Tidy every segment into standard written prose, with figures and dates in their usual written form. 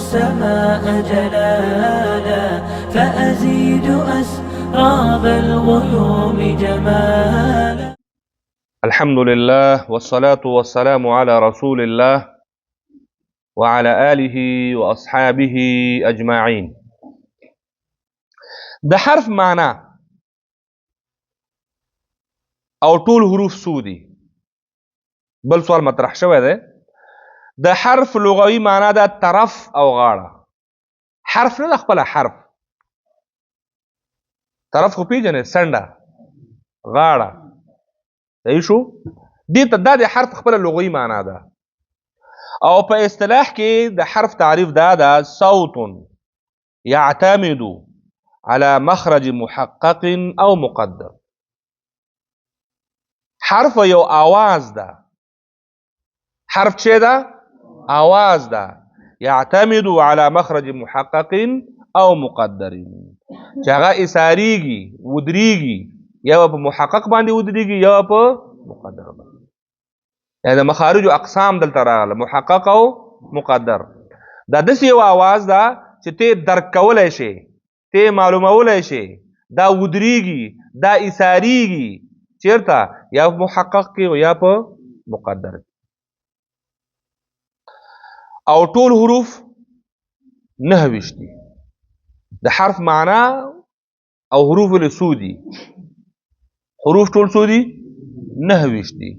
السماء جلالا فأزيد أسراب الغيوم جمالا. الحمد لله والصلاة والسلام على رسول الله وعلى آله وأصحابه أجمعين. د حرف معنا او ټول حروف سودي. بل سوال مطرح شوی دی. د حرف لغوي معنا ده طرف او غاړه. حرف نه خپل حرف. طرف خو پیژنې سنډه غاړه. صحیح شو؟ دې ته دا د حرف خپل لغوي معنا ده. او په اصطلاح کې د حرف تعریف دا ده: صوت يعتمد على مخرج محقق او مقدر. حرف یو آواز ده. حرف چه ده؟ آواز ده. يعتمد على مخرج محقق او مقدر. چې هغه اصاریږي ودریږي، یا په محقق باندې ودریږي یا په مقدر باندې. یعنی د مخارج اقسام دلته راغله، محقق او مقدر. دا داسې یو آواز ده چې ته درک کولی شي، ته معلومولی شي دا ودریږي، دا اصاریږي چیرته؟ یا په محقق کې او یا په مقدر کې. او ټول حروف 9 دي. د حرف معنا او حروف له سودي. حروف ټول سودي 9 دي.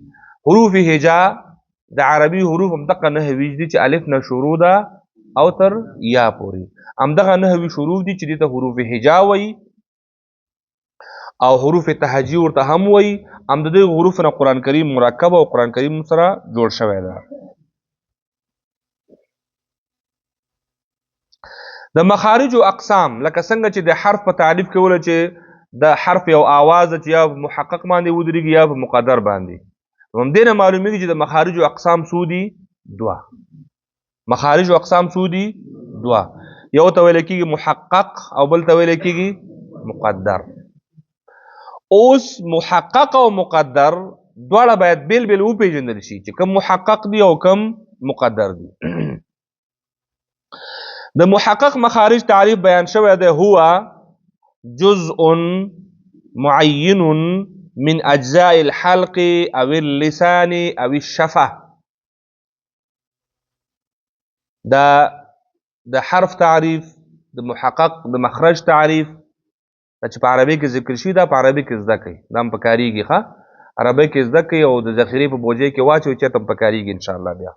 حروف هجا د عربي حروف هم دغه 9 دي چې الف نه شروع ده او تر یا پورې. هم دغه 9 شروع دي چې دې ته حروف هجا وایي او حروف تهجی ورته هم وایي. هم د دې حروف نه قرآن کریم مرکب او قرآن کریم سره جوړ شوی ده. د مخارجو اقسام لکه څنګه چې د حرف په تعریف کې وله چې د حرف یو آواز چې یا محقق باندې ودرېږي یا په مقدر باندې. همدې نه معلومیږي چې د مخارجو اقسام څو دي؟ 2. مخارجو اقسام څو دي؟ 2. یو ته ویل کېږي محقق او بل ته ویل کېږي مقدر. اوس محقق او مقدر دواړه باید بیل بیل وپېژندل شي چې کوم محقق دي او کوم مقدر دي. د محقق مخارج تعریف بیان شوی دی: هو جزء معین من اجزاء الحلق او اللسان او الشفه. دا د حرف تعریف، د محقق د مخرج تعریف چې په عربي کې ذکر شي، دا په عربي کې زده کوي. دا هم پکارېږي. ښه عربي کې زده کوي او د ذخیرې په بوجۍ کې واچوي، چېرته هم پکارېږي انشاءالله. بیا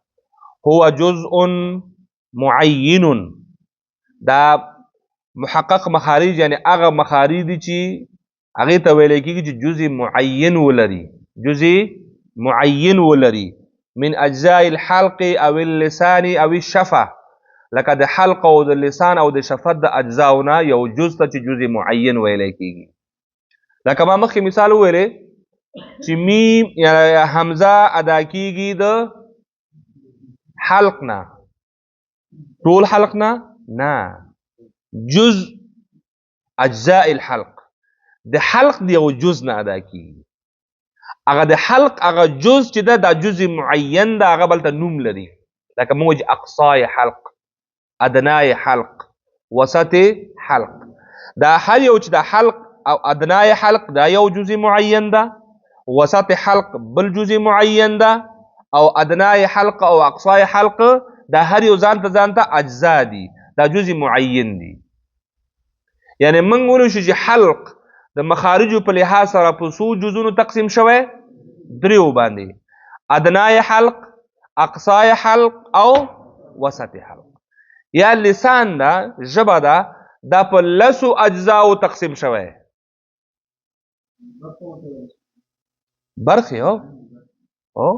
هو جزء معین. دا محقق مخارج یعنی هغه مخارج دي چې هغې ته ویلی کېږي چې جزء معین ولري. جزء معین ولري من اجزاء الحلق او اللسان او الشفه. لکه د حلق او د لسان او د شفت د اجزاونه یو جز ته چې جزء معین ویلی کېږي. لکه ما مخکې مثال وویلی چې میم یا حمزه ادا کېږي د حلق نه. ټول حلق نه؟ نه، جز اجزاء الحلق. د حلق دی یو جز نه ادا کېږي. هغه د حلق هغه جز چې ده دا جز معین ده، هغه بل ته نوم لري. لکه موږ وایو اقصای حلق، ادنای حلق، وسط حلق. دا هر یو چې د حلق او ادنای حلق دا یو جز معین ده، وسط حلق بل جز معین ده، او ادنای حلق او اقصای حلق دا هر یو ځانته اجزا دي، دا جز معین دي. یعنی موږ ویلی شو چې حلق د مخارجو په لحاظ سره په څو جزونو تقسیم شوی؟ 3 باندې: ادنای حلق، اقصای حلق او وسط حلق. یا لسان ده، ژبه ده، دا په 10 اجزاو تقسیم شوی. برخې او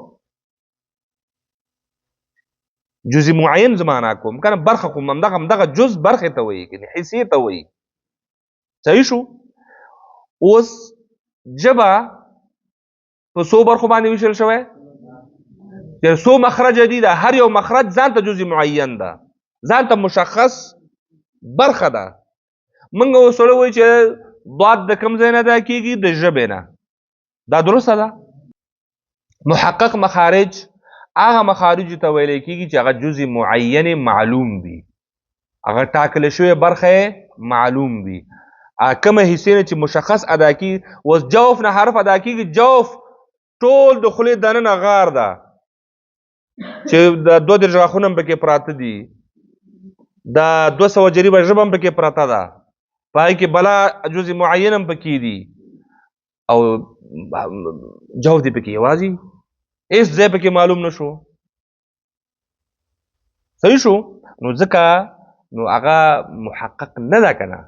جزء معین زمانہ کوم کنه برخه کوم همدغه جز برخه ته وایي، کنه حصې ته وایي. صحیح شو؟ اوس ژبه په څو برخو باندې ویشل شوی؟ چې څو مخرج دي، دا هر یو مخرج ځانته جزء معین ده، ځانته مشخص برخه ده. موږ اوس وایو چې ضاد د کوم ځای نه ادا کېږي؟ د ژبې نه. دا درسته ده. محقق مخارج هغه مخارج ته ویل کېږي چې هغه جزء معین معلوم وي. هغه ټاکل شوی برخه معلوم وي کومه حصې نه چې مشخص ادا کی وس جوف نه حرف ادا کیږي جوف ټول د خولې دننه غار ده چې د 2 غاښونه پکې پراته دي دا 200 جریبه ژبه پکې پراته ده پای کې بلا جزء معین هم پکې دي او جوف دی پکې یوازې هیڅ ځای پکې معلوم نشو صحیح شو نو ځکه نو هغه محقق نه ده کنه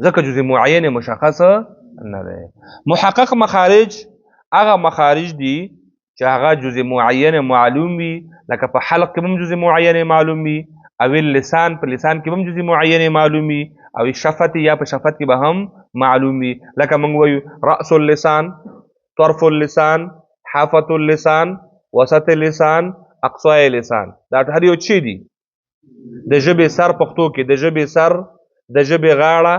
ځکه جزء معین مشخص نه ده محقق مخارج هغه مخارج دي چې هغه جزء معین معلوم وي لکه په حلق کې هم جزء معین معلوم وي او اللسان په لسان کې هم جزء معین معلوم وي او شفت یا په شفت کې به هم معلوم وي لکه موږ وایو رأس اللسان طرف اللسان حافة اللسان وسط اللسان اقصای لسان دا هر یو چی دي د ژبې سر پښتو کې د ژبې سر د ژبې غاړه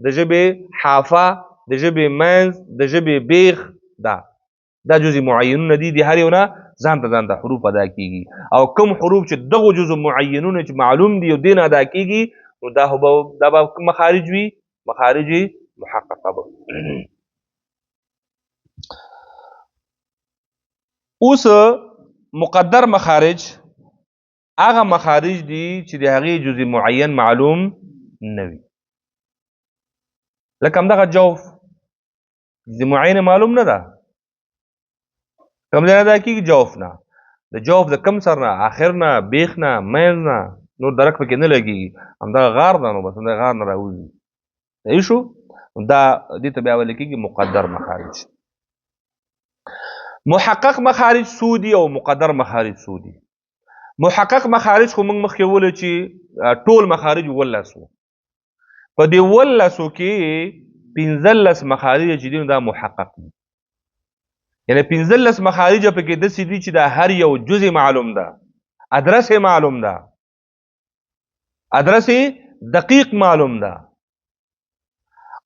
د ژبې حافه د ژبې منځ د ژبې بیخ دا جزء معینونه دي د هر یو نه ځان ته حروف ادا کیږي او کوم حروف چې دغه جزء معینونه چې معلوم دي او دین ادا کیږي نو دا به مخارج وي مخارج محققه به اوس مقدر مخارج هغه مخارج دي چې د هغې جزء معین معلوم نه وي لکه همدغه جوف جزء معین معلوم نه ده کوم ځای نه ادا کېږي جوف نه د جوف د کم سر نه آخر نه بیخ نه منځ نه نور درک پکې نه لګېږي همدغه غار ده نو بس همدغه غار نه راوځي صحیح شو دا دې ته بیا ویل کېږي مقدر مخارج محقق مخارج څو دي او مقدر مخارج څو دي محقق مخارج خو موږ مخکې وویل چې ټول مخارج 18 وو په دې 18 کې 15 مخارج چې دي دا محقق دي یعنی 15 مخارج پکې داسې دي چې دا هر یو جزء معلوم ده ادرس معلوم ده ادرس دقیق معلوم ده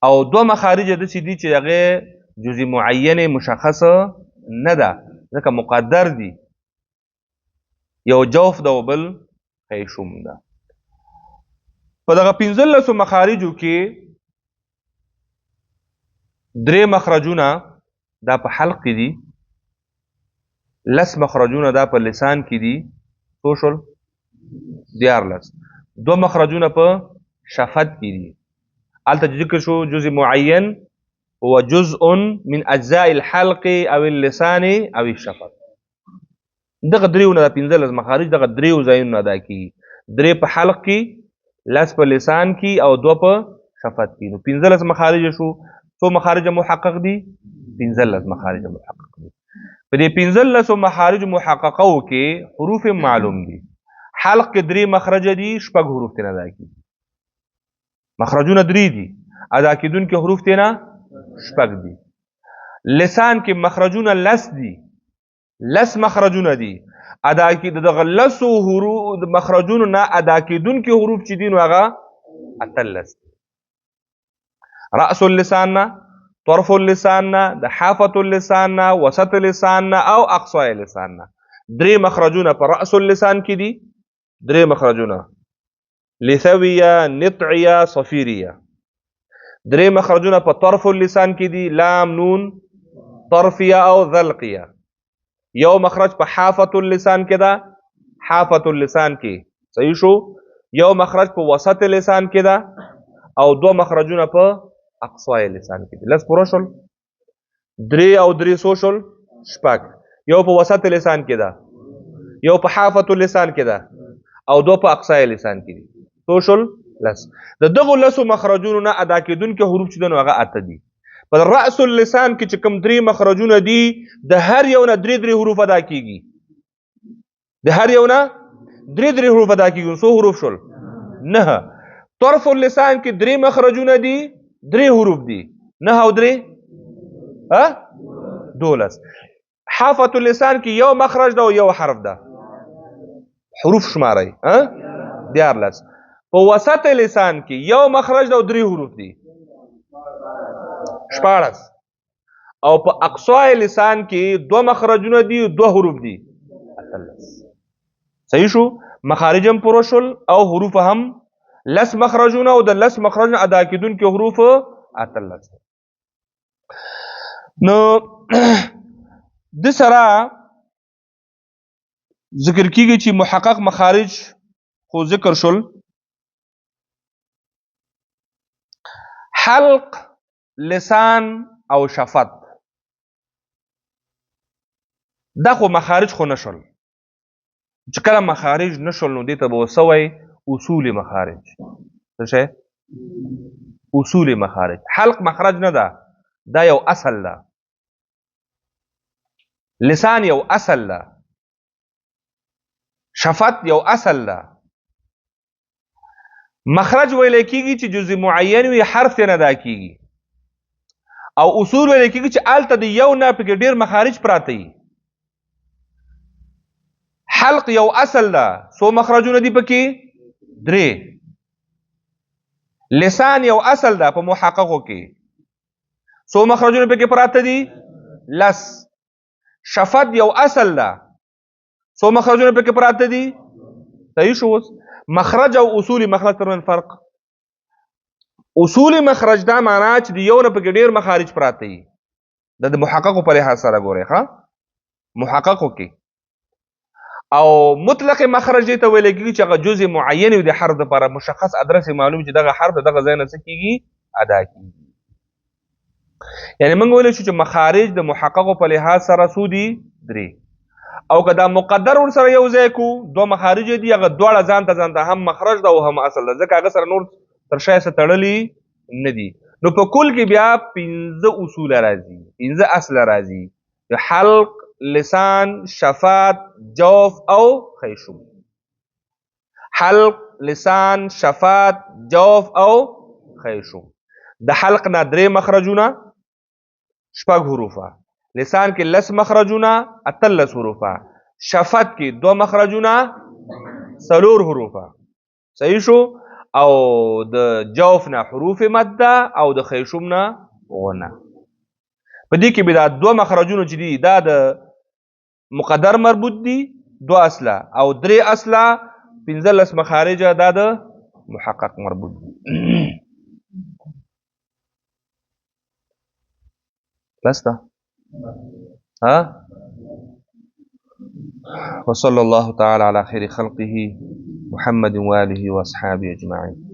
او 2 مخارج داسې دي چې هغه جزء معین مشخص نه ده ځکه مقدر دي یو جوف ده او بل خیشوم ده په دغه 15 مخارجو کې 3 مخرجونه دا په حلق کې دي 10 مخرجونه دا په لسان کې دي سوشل 14 2 مخرجونه په شفت کې دي هلته ذکر شو جزء معین هو جزء من اجزاء الحلق او اللسان او الشفت دغه دریونه د 15 مخارج دغه دریو ځایونه ادا کیږي 3 په حلق کې 10 په لسان کې او 2 په شفت کې نو 15 مخارج شو څو مخارج محقق دي 15 مخارج محقق دي په دې 15 مخارج محققو کې حروف معلوم دي حلق کې 3 مخرج دي شپږ حروف تینا ادا کیږي مخرجونه 3 دي ادا کیدونکي حروف تینا شپږ دي لسان کې مخرجونه 10 دي 10 مخرجونه دي ادا کی دغه 10 حروف مخرجونه نه ادا کیدونکي حروف چې دي نو هغه 13 رأس اللسان طرف اللسان د حافة اللسان وسط اللسان او اقصى اللسان 3 مخرجونه په رأس اللسان کې دي 3 مخرجونه لثويه نطعيه صفيريه 3 مخرجونه په طرف اللسان کې دي لام نون طرفيه او ذلقيه یو مخرج په حافة اللسان کې ده حافة اللسان کې صحیح شو یو مخرج په وسط اللسان کې ده او 2 مخرجونه په اقصای اللسان کې دي لس پروشل 3 او 3 سوشل شپږ یو په وسط اللسان کې ده یو په حافة اللسان کې ده او 2 په اقصای اللسان کې دي سوشل لس د دغه لسو مخرجونو نه ادا کېدونکي حروف چې دنو هغه اته دي په رأس اللسان کې چې کوم 3 مخرجونه دي د هر یو نه 3 حروف ادا کیږي د هر یو نه 3 حروف ادا کیږي څو حروف شول 9 طرف اللسان کې 3 مخرجونه دي 3 حروف دي 9 او 3 12 حافة اللسان کې یو مخرج ده او یو حرف ده حروف شماري 14 په وسط لسان کې یو مخرج ده او 3 حروف دي 14 او په اقصای لسان کې 2 مخرجونه دي 2 حروف دي 18 صحیح شو مخارج هم پوره شول او حروف هم لس مخرجونه او د لس مخرجونه ادا کیدونکي حروف اتلس. نو د سره ذکر کیږي چې محقق مخارج خو ذکر شول، حلق، لسان او شفت دا خو مخارج خو نشول. چې کله مخارج نشول نو دې ته به وسوی اصول مخارج. څه شی؟ اصول مخارج. حلق مخرج نه ده، دا یو اصل ده. لسان یو اصل ده. شفت یو اصل ده. مخرج ویل کېږي چې جزء معین وي، حرف نه ادا کېږي. او اصول ویل کېږي چې الته د یو نه پکې ډېر مخارج پراته وي. حلق یو اصل ده، څو مخرجونه دي پکې؟ 3. لسان یو اصل ده په محققو کې، څو مخرجونه پکې پراته دي؟ 10. شفت یو اصل ده، څو مخرجونه پکې پراته دي؟ صحیح شو. مخرج او اصول مخرج ترمن فرق. اصول مخرج دا معنا چې د یو نه پکې ډېر مخارج پراته وي. د محققو په لحاظ سره ګورئ ښه، محققو کې. او مطلق مخرج ته ویل کېږي چې هغه جزء معین وي د حرف لپاره، مشخص ادرس معلوم چې دغه حرف دغه ځای نه څه کېږي؟ ادا کېږي. یعنې موږ ویلی شو چې مخارج د محققو په لحاظ سره څو دي؟ 3. او که دا مقدر ورسره یو ځای کو، 2 مخارج دي، هغه دواړه ځان ته هم مخرج ده او هم اصل ده، ځکه هغه سره نور تر شایه څه تړلي نه دي. نو په کل کې بیا 5 اصول راځي، 5 اصل راځي: حلق، لسان، شفات، جوف او خیشوم. حلق، لسان، شفات، جوف او خیشوم. د حلق نه 3 مخرجونه 6 حروفه، لسان کې 10 مخرجونه 18 حروفه، شفت کې 2 مخرجونه 4 حروفه. صحیح شو. او د جوف نه حروف مده او د خیشوم نه غنه. په دې کې به دا 2 مخرجونه چې دي دا د مقدر مربوط دي، 2 اصله، او 3 اصله 15 مخارج دا د محقق مربوط دي. بس ده. ها؟ وصلى الله تعالى على خير خلقه محمد وآله وأصحابه أجمعين.